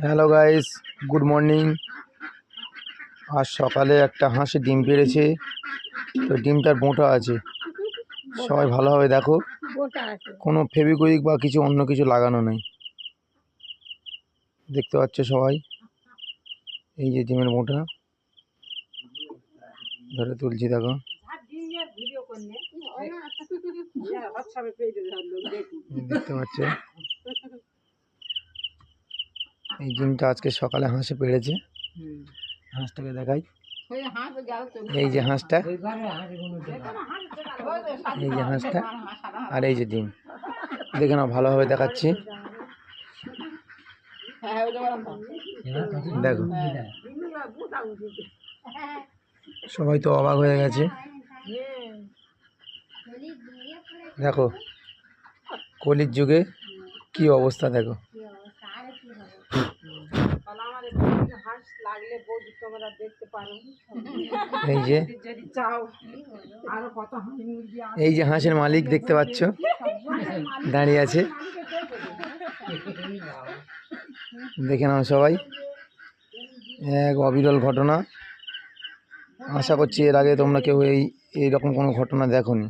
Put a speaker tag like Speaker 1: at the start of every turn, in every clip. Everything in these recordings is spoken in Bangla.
Speaker 1: Hello guys, good morning. আজ সকালে একটা হাঁসের ডিম পেড়েছে, তো ডিমটার বোঁটা আছে। সবাই ভালোভাবে দেখো, কোনো ফেভিকুইক বা কিছু অন্য কিছু লাগানো নেই। দেখতে পাচ্ছ সবাই, এই যে ডিমের বোঁটা ধরে তুলছি, দেখো। দেখতে পাচ্ছ এই ডিমটা আজকে সকালে হাঁসে পেড়েছে। হাঁসটাকে দেখাই, এই যে হাঁসটা, এই যে হাঁসটা, আর এই যে ডিম। দেখে নাও, ভালোভাবে দেখাচ্ছি, দেখো। সবাই তো অবাক হয়ে গেছে, দেখো কলির যুগে কি অবস্থা, দেখো। এই যে এই যে হাঁসের মালিক দেখতে পাচ্ছ, দাঁড়িয়ে আছে। দেখে নাও সবাই, এক অবিরল ঘটনা। আশা করছি এর আগে তোমরা কেউ এইরকম কোনো ঘটনা দেখোনি।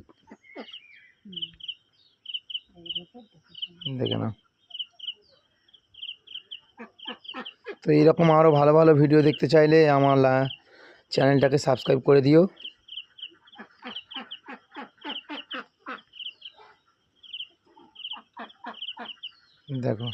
Speaker 1: দেখে নাও। তো এইরকম আরও ভালো ভালো ভিডিও দেখতে চাইলে আমার চ্যানেলটাকে সাবস্ক্রাইব করে দিও। দেখো।